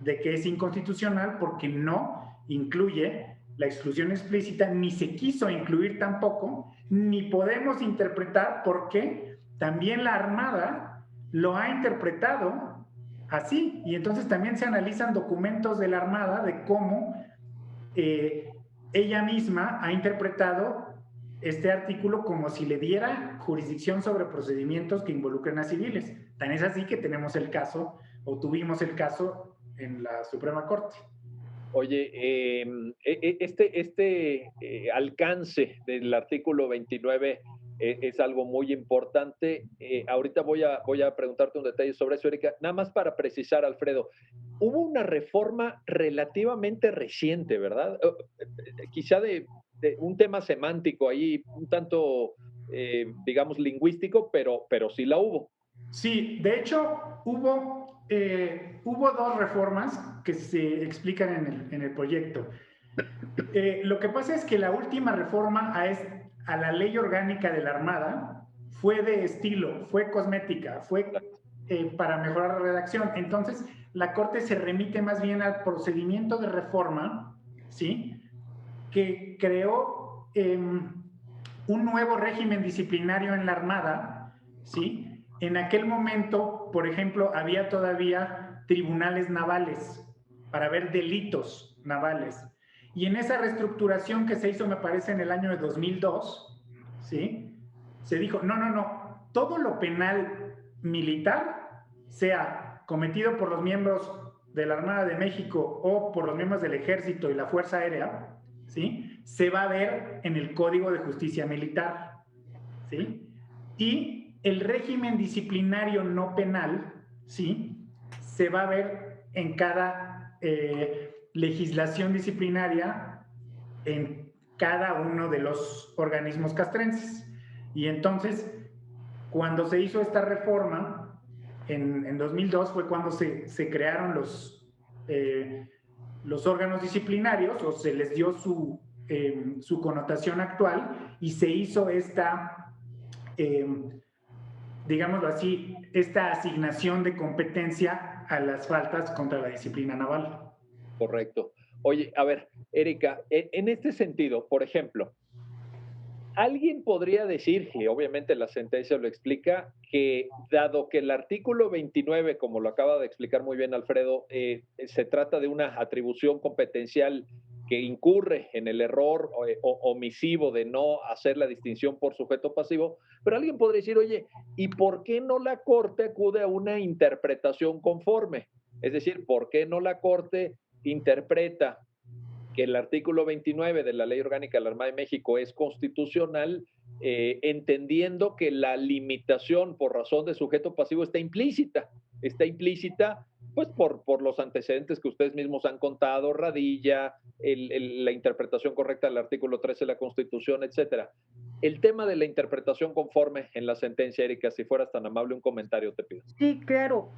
Speaker 2: es inconstitucional, porque no incluye la exclusión explícita, ni se quiso incluir tampoco, ni podemos interpretar porque también la Armada lo ha interpretado así. Y entonces también se analizan documentos de la Armada de cómo ella misma ha interpretado este artículo como si le diera jurisdicción sobre procedimientos que involucren a civiles. Tan es así que tenemos el caso, o tuvimos el caso en la Suprema Corte.
Speaker 1: Oye, este alcance del artículo 29 es algo muy importante. Ahorita voy a preguntarte un detalle sobre eso, Erika. Nada más para precisar, Alfredo, hubo una reforma relativamente reciente, ¿verdad? Quizá de un tema semántico ahí, un tanto, digamos, lingüístico, pero sí la hubo.
Speaker 2: Sí, de hecho, hubo dos reformas que se explican en el proyecto. Lo que pasa es que la última reforma a la Ley Orgánica de la Armada fue de estilo, fue cosmética, fue para mejorar la redacción. Entonces, la Corte se remite más bien al procedimiento de reforma, ¿sí?, que creó un nuevo régimen disciplinario en la Armada, ¿sí? En aquel momento, por ejemplo, había todavía tribunales navales para ver delitos navales. Y en esa reestructuración que se hizo, me parece, en el año de 2002, ¿sí?, se dijo: no, todo lo penal militar, sea cometido por los miembros de la Armada de México o por los miembros del Ejército y la Fuerza Aérea, ¿sí?, se va a ver en el Código de Justicia Militar, ¿sí? Y el régimen disciplinario no penal, ¿sí?, se va a ver en cada legislación disciplinaria en cada uno de los organismos castrenses. Y entonces, cuando se hizo esta reforma, en 2002 fue cuando se crearon los órganos disciplinarios, o se les dio su connotación actual, y se hizo esta, digámoslo así, esta asignación de competencia a las faltas contra la disciplina naval.
Speaker 1: Correcto. Oye, a ver, Erika, en este sentido, por ejemplo, alguien podría decir, y obviamente la sentencia lo explica, que dado que el artículo 29, como lo acaba de explicar muy bien Alfredo, se trata de una atribución competencial que incurre en el error omisivo de no hacer la distinción por sujeto pasivo, pero alguien podría decir, oye, ¿y por qué no la Corte acude a una interpretación conforme? Es decir, ¿por qué no la Corte interpreta que el artículo 29 de la Ley Orgánica de la Armada de México es constitucional, entendiendo que la limitación por razón de sujeto pasivo está implícita pues por los antecedentes que ustedes mismos han contado, Radilla, la interpretación correcta del artículo 13 de la Constitución, etcétera. El tema de la interpretación conforme en la sentencia, Erika, si fueras tan amable, un comentario te pido.
Speaker 3: Sí, claro,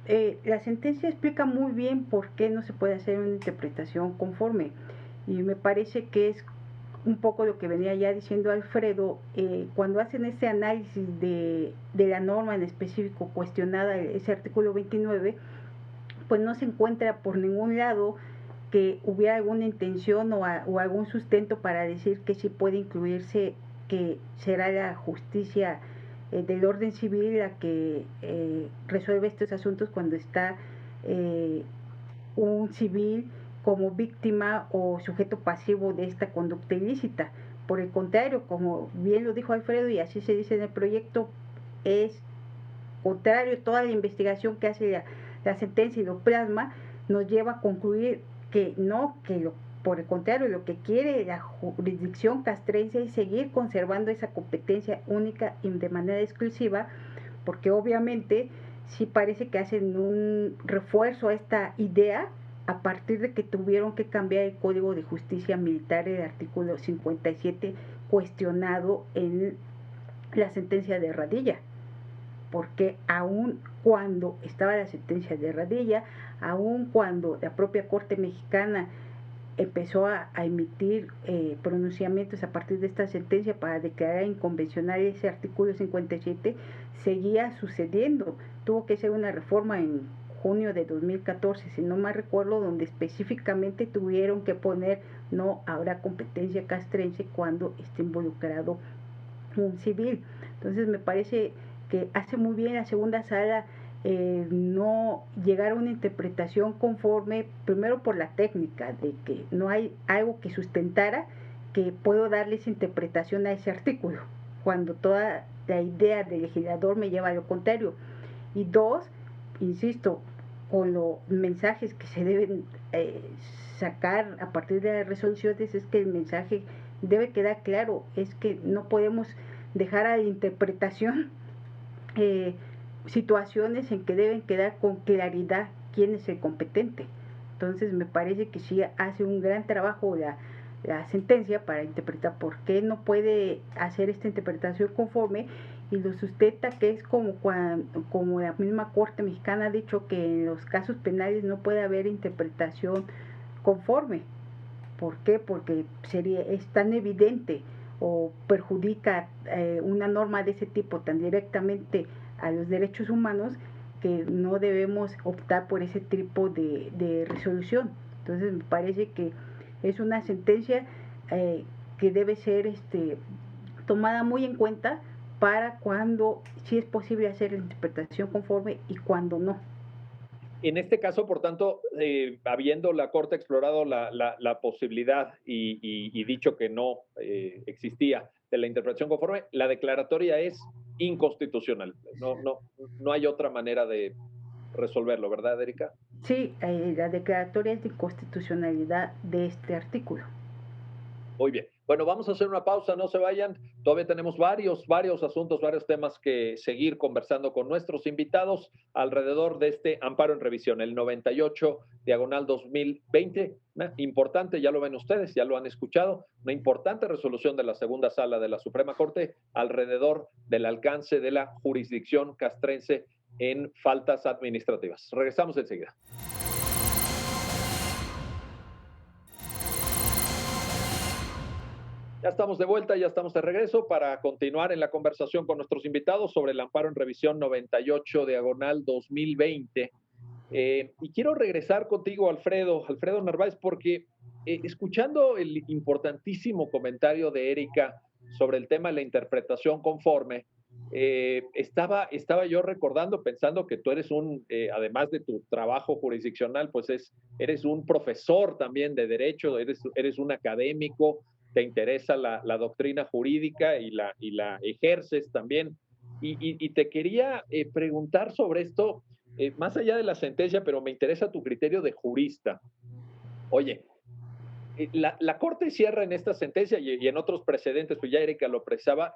Speaker 3: la sentencia explica muy bien por qué no se puede hacer una interpretación conforme, y me parece que es un poco lo que venía ya diciendo Alfredo. Cuando hacen ese análisis de la norma en específico cuestionada, ese artículo 29, pues no se encuentra por ningún lado que hubiera alguna intención o algún sustento para decir que sí puede incluirse, que será la justicia del orden civil la que resuelve estos asuntos cuando está un civil como víctima o sujeto pasivo de esta conducta ilícita. Por el contrario, como bien lo dijo Alfredo, y así se dice en el proyecto, es contrario, toda la investigación que hace la sentencia y lo plasma, nos lleva a concluir que no, por el contrario, lo que quiere la jurisdicción castrense es seguir conservando esa competencia única y de manera exclusiva, porque obviamente sí parece que hacen un refuerzo a esta idea a partir de que tuvieron que cambiar el Código de Justicia Militar, el artículo 57, cuestionado en la sentencia de Radilla. Porque aun cuando estaba la sentencia de Radilla, aun cuando la propia Corte Mexicana empezó a emitir pronunciamientos a partir de esta sentencia para declarar inconvencional ese artículo 57, seguía sucediendo. Tuvo que ser una reforma en junio de 2014, si no mal recuerdo, donde específicamente tuvieron que poner no habrá competencia castrense cuando esté involucrado un civil. Entonces me parece que hace muy bien la segunda sala no llegar a una interpretación conforme, primero por la técnica de que no hay algo que sustentara que puedo darle esa interpretación a ese artículo, cuando toda la idea del legislador me lleva a lo contrario. Y dos, insisto, con los mensajes que se deben sacar a partir de las resoluciones, es que el mensaje debe quedar claro, es que no podemos dejar a la interpretación situaciones en que deben quedar con claridad quién es el competente. Entonces me parece que sí hace un gran trabajo la sentencia para interpretar por qué no puede hacer esta interpretación conforme, y lo sustenta que es como la misma Corte Mexicana ha dicho que en los casos penales no puede haber interpretación conforme. ¿Por qué? Porque es tan evidente o perjudica una norma de ese tipo tan directamente a los derechos humanos que no debemos optar por ese tipo de resolución. Entonces me parece que es una sentencia que debe ser tomada muy en cuenta para cuando sí es posible hacer la interpretación conforme y cuando no.
Speaker 1: En este caso, por tanto, habiendo la Corte explorado la posibilidad y dicho que no existía de la interpretación conforme, la declaratoria es inconstitucional. No hay otra manera de resolverlo, ¿verdad, Erika?
Speaker 3: Sí, la declaratoria es de inconstitucionalidad de este artículo.
Speaker 1: Muy bien. Bueno, vamos a hacer una pausa, no se vayan. Todavía tenemos varios asuntos, varios temas que seguir conversando con nuestros invitados alrededor de este amparo en revisión, el 98/2020. Importante, ya lo ven ustedes, ya lo han escuchado, una importante resolución de la segunda sala de la Suprema Corte alrededor del alcance de la jurisdicción castrense en faltas administrativas. Regresamos enseguida. Ya estamos de vuelta, ya estamos de regreso para continuar en la conversación con nuestros invitados sobre el amparo en revisión 98 diagonal 2020. Y quiero regresar contigo, Alfredo Narváez, porque escuchando el importantísimo comentario de Erika sobre el tema de la interpretación conforme, estaba yo recordando, pensando que tú eres además de tu trabajo jurisdiccional, pues eres un profesor también de derecho, eres un académico, te interesa la doctrina jurídica y la ejerces también. Y te quería preguntar sobre esto, más allá de la sentencia, pero me interesa tu criterio de jurista. Oye, la Corte cierra en esta sentencia y en otros precedentes, pues ya Erika lo precisaba,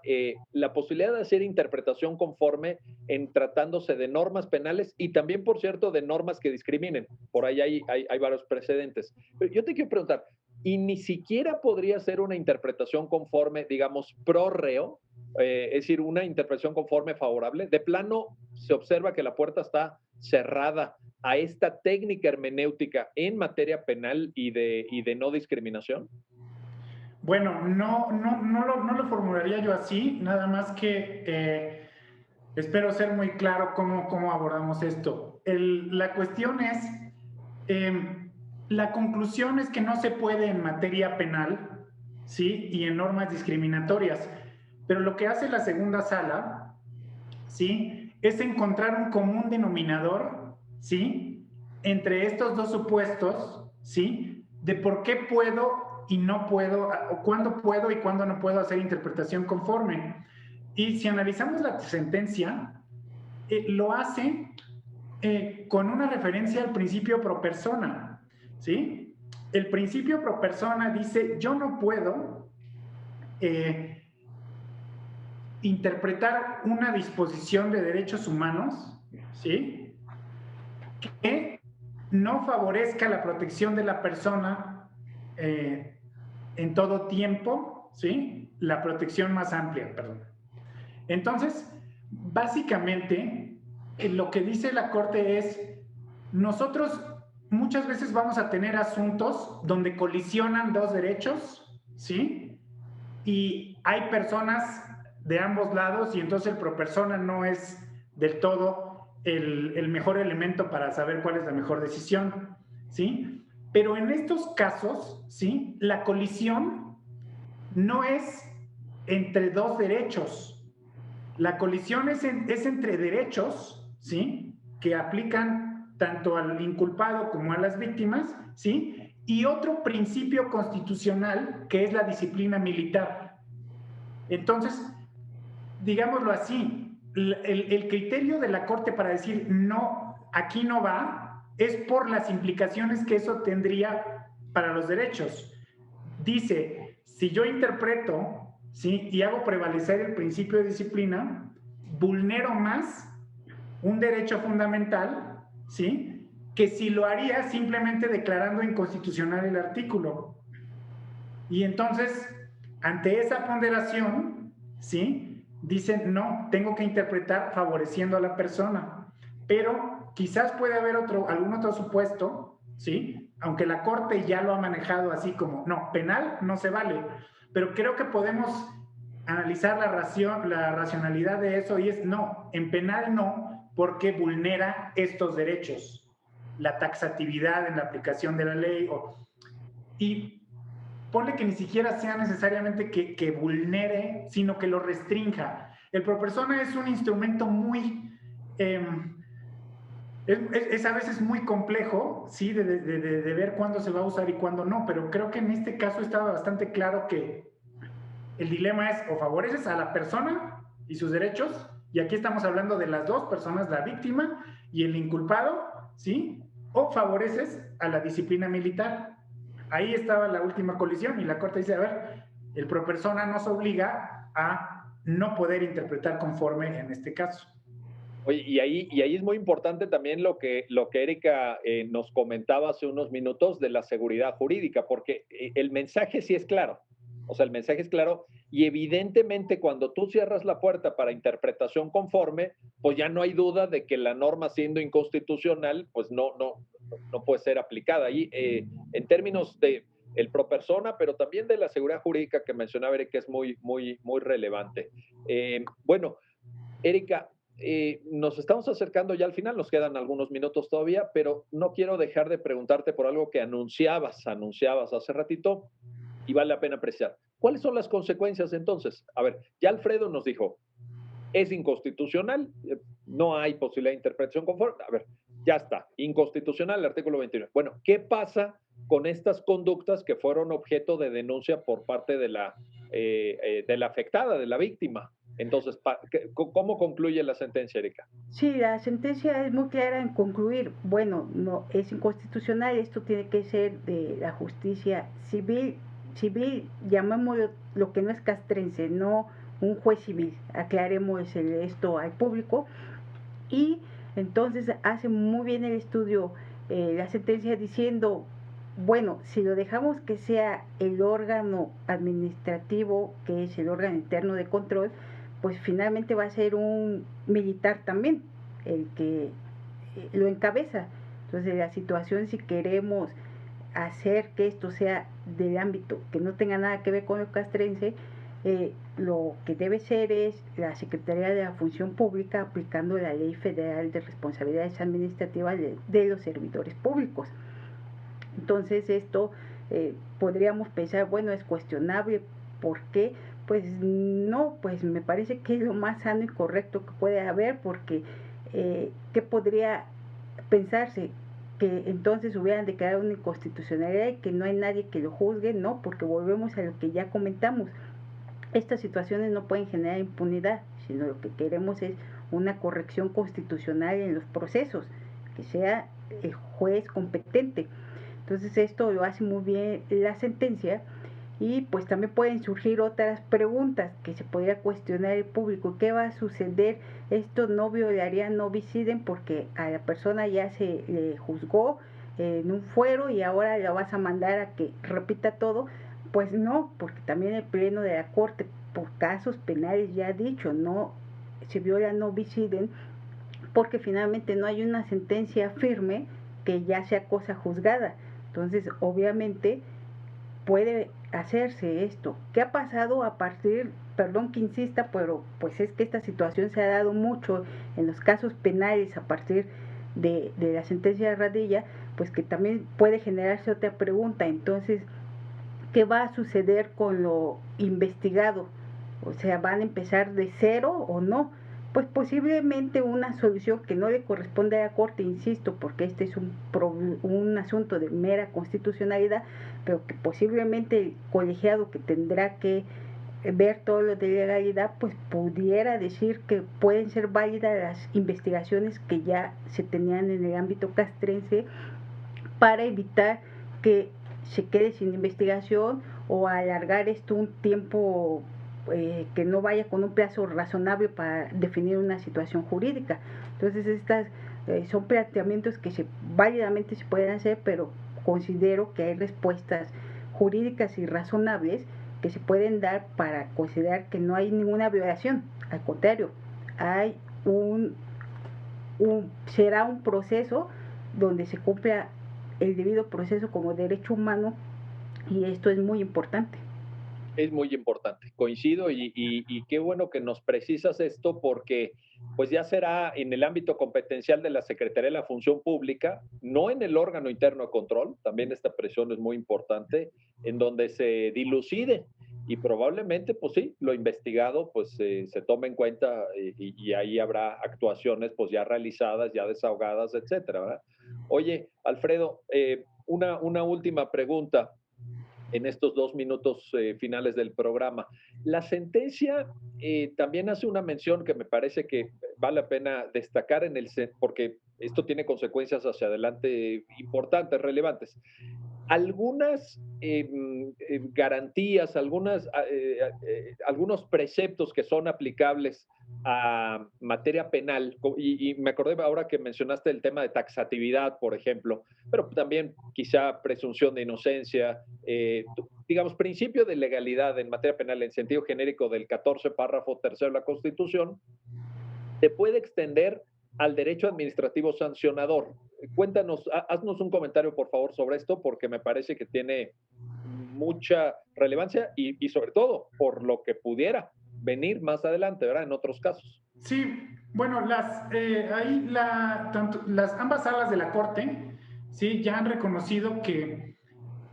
Speaker 1: la posibilidad de hacer interpretación conforme en tratándose de normas penales y también, por cierto, de normas que discriminen. Por ahí hay varios precedentes. Pero yo te quiero preguntar, ¿y ni siquiera podría ser una interpretación conforme, digamos, pro reo? Es decir, una interpretación conforme favorable. De plano, se observa que la puerta está cerrada a esta técnica hermenéutica en materia penal y de no discriminación?
Speaker 2: Bueno, no lo formularía yo así, nada más que espero ser muy claro cómo abordamos esto. La cuestión es, la conclusión es que no se puede en materia penal, ¿sí? Y en normas discriminatorias, pero lo que hace la segunda sala, ¿sí? Es encontrar un común denominador, ¿sí? Entre estos dos supuestos, ¿sí? De por qué puedo y no puedo, o cuándo puedo y cuándo no puedo hacer interpretación conforme. Y si analizamos la sentencia, lo hace con una referencia al principio pro persona, ¿sí? El principio pro persona dice, yo no puedo interpretar una disposición de derechos humanos, ¿sí? Que no favorezca la protección de la persona en todo tiempo, ¿sí? La protección más amplia, perdón. Entonces, básicamente, lo que dice la Corte es, nosotros muchas veces vamos a tener asuntos donde colisionan dos derechos, ¿sí? Y hay personas de ambos lados y entonces el pro persona no es del todo el mejor elemento para saber cuál es la mejor decisión, ¿sí? Pero en estos casos, ¿sí? La colisión no es entre dos derechos. La colisión es entre derechos, ¿sí? Que aplican tanto al inculpado como a las víctimas, ¿sí? Y otro principio constitucional que es la disciplina militar. Entonces, digámoslo así, el criterio de la Corte para decir no, aquí no va, es por las implicaciones que eso tendría para los derechos. Dice, si yo interpreto, ¿sí? Y hago prevalecer el principio de disciplina, vulnero más un derecho fundamental, ¿sí? Que si lo haría simplemente declarando inconstitucional el artículo. Y entonces, ante esa ponderación, ¿sí? Dicen, no, tengo que interpretar favoreciendo a la persona. Pero quizás puede haber algún otro supuesto, ¿sí? Aunque la Corte ya lo ha manejado así como, no, penal no se vale. Pero creo que podemos analizar la racionalidad de eso y es, no, en penal no, porque vulnera estos derechos. La taxatividad en la aplicación de la ley. Y ponle que ni siquiera sea necesariamente que vulnere, sino que lo restrinja. El pro persona es un instrumento muy... es a veces muy complejo, sí, de ver cuándo se va a usar y cuándo no, pero creo que en este caso estaba bastante claro que el dilema es o favoreces a la persona y sus derechos, y aquí estamos hablando de las dos personas, la víctima y el inculpado, ¿sí? O favoreces a la disciplina militar. Ahí estaba la última colisión y la Corte dice, a ver, el pro persona nos obliga a no poder interpretar conforme en este caso.
Speaker 1: Oye, y ahí es muy importante también lo que Erika nos comentaba hace unos minutos de la seguridad jurídica, porque el mensaje sí es claro. O sea, el mensaje es claro y evidentemente cuando tú cierras la puerta para interpretación conforme, pues ya no hay duda de que la norma siendo inconstitucional, pues no puede ser aplicada. Ahí, en términos el pro persona, pero también de la seguridad jurídica que mencionaba Erika, que es muy relevante. Bueno, Erika, nos estamos acercando ya al final, nos quedan algunos minutos todavía, pero no quiero dejar de preguntarte por algo que anunciabas hace ratito y vale la pena apreciar. ¿Cuáles son las consecuencias entonces? A ver, ya Alfredo nos dijo, es inconstitucional, no hay posibilidad de interpretación conforme. A ver, ya está, inconstitucional el artículo 29. Bueno, ¿qué pasa con estas conductas que fueron objeto de denuncia por parte de la afectada, de la víctima? Entonces, ¿cómo concluye la sentencia, Erika?
Speaker 3: Sí, la sentencia es muy clara en concluir, bueno, no es inconstitucional, esto tiene que ser de la justicia civil, llamémoslo lo que no es castrense, no un juez civil, aclaremos esto al público, y entonces hace muy bien el estudio la sentencia diciendo, bueno, si lo dejamos que sea el órgano administrativo, que es el órgano interno de control, pues finalmente va a ser un militar también el que lo encabeza. Entonces la situación, si queremos hacer que esto sea del ámbito que no tenga nada que ver con el castrense, lo que debe ser es la Secretaría de la Función Pública aplicando la Ley Federal de Responsabilidades Administrativas de los servidores públicos. Entonces esto podríamos pensar, bueno, es cuestionable, ¿por qué? Pues no, pues me parece que es lo más sano y correcto que puede haber, porque ¿qué podría pensarse? Que entonces hubieran declarado una inconstitucionalidad y que no hay nadie que lo juzgue, no, porque volvemos a lo que ya comentamos. Estas situaciones no pueden generar impunidad, sino lo que queremos es una corrección constitucional en los procesos, que sea el juez competente. Entonces esto lo hace muy bien la sentencia y pues también pueden surgir otras preguntas que se podría cuestionar el público. ¿Qué va a suceder? Esto no violaría no viciden porque a la persona ya se le juzgó en un fuero y ahora la vas a mandar a que repita todo. Pues no, porque también el pleno de la corte por casos penales ya ha dicho, no se viola no viciden porque finalmente no hay una sentencia firme que ya sea cosa juzgada. Entonces, obviamente, puede hacerse esto. ¿Qué ha pasado a partir, perdón que insista, pero pues es que esta situación se ha dado mucho en los casos penales a partir de la sentencia de Radilla, pues que también puede generarse otra pregunta. Entonces, ¿qué va a suceder con lo investigado? O sea, ¿van a empezar de cero o no? Pues posiblemente una solución que no le corresponde a la Corte, insisto, porque este es un asunto de mera constitucionalidad, pero que posiblemente el colegiado que tendrá que ver todo lo de legalidad, pues pudiera decir que pueden ser válidas las investigaciones que ya se tenían en el ámbito castrense para evitar que se quede sin investigación o alargar esto un tiempo que no vaya con un plazo razonable para definir una situación jurídica. Entonces estas son planteamientos que válidamente se pueden hacer, pero considero que hay respuestas jurídicas y razonables que se pueden dar para considerar que no hay ninguna violación. Al contrario, hay será un proceso donde se cumpla el debido proceso como derecho humano y esto es muy importante.
Speaker 1: Es muy importante, coincido y qué bueno que nos precisas esto porque pues ya será en el ámbito competencial de la Secretaría de la Función Pública, no en el órgano interno de control, también esta presión es muy importante, en donde se dilucide y probablemente, pues sí, lo investigado pues se tome en cuenta y ahí habrá actuaciones pues ya realizadas, ya desahogadas, etcétera, ¿verdad? Oye, Alfredo, una última pregunta en estos 2 minutos finales del programa. La sentencia también hace una mención que me parece que vale la pena destacar porque esto tiene consecuencias hacia adelante importantes, relevantes. Algunas garantías, algunos preceptos que son aplicables a materia penal, y me acordé ahora que mencionaste el tema de taxatividad, por ejemplo, pero también quizá presunción de inocencia, digamos, principio de legalidad en materia penal en sentido genérico del 14 párrafo tercero de la Constitución, se puede extender al derecho administrativo sancionador. Cuéntanos, haznos un comentario, por favor, sobre esto, porque me parece que tiene mucha relevancia y sobre todo por lo que pudiera venir más adelante, ¿verdad? En otros casos.
Speaker 2: Sí, bueno, ambas salas de la Corte, sí, ya han reconocido que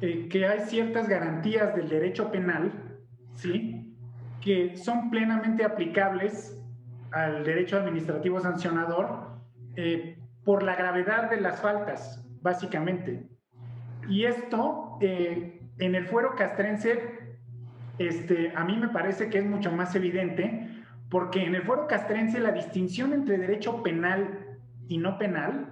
Speaker 2: hay ciertas garantías del derecho penal, sí, que son plenamente aplicables al derecho administrativo sancionador por la gravedad de las faltas, básicamente. Y esto, en el fuero castrense, a mí me parece que es mucho más evidente, porque en el fuero castrense la distinción entre derecho penal y no penal,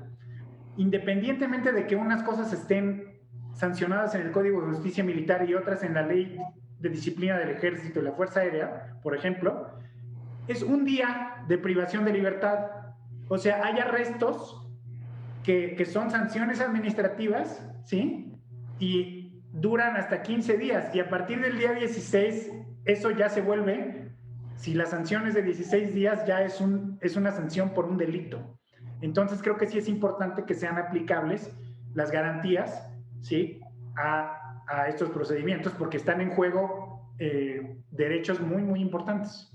Speaker 2: independientemente de que unas cosas estén sancionadas en el Código de Justicia Militar y otras en la Ley de Disciplina del Ejército y la Fuerza Aérea, por ejemplo, es un día de privación de libertad. O sea, hay arrestos que son sanciones administrativas, ¿sí? Y duran hasta 15 días. Y a partir del día 16, eso ya se vuelve, si la sanción es de 16 días, ya es una sanción por un delito. Entonces creo que sí es importante que sean aplicables las garantías, ¿sí? a estos procedimientos, porque están en juego derechos muy, muy importantes.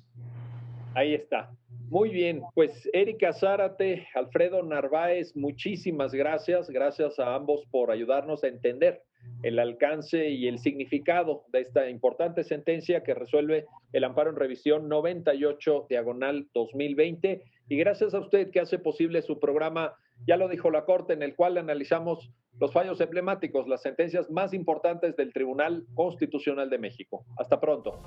Speaker 1: Ahí está. Muy bien, pues Erika Zárate, Alfredo Narváez, muchísimas gracias. Gracias a ambos por ayudarnos a entender el alcance y el significado de esta importante sentencia que resuelve el amparo en revisión 98/2020. Y gracias a usted que hace posible su programa, ya lo dijo la Corte, en el cual analizamos los fallos emblemáticos, las sentencias más importantes del Tribunal Constitucional de México. Hasta pronto.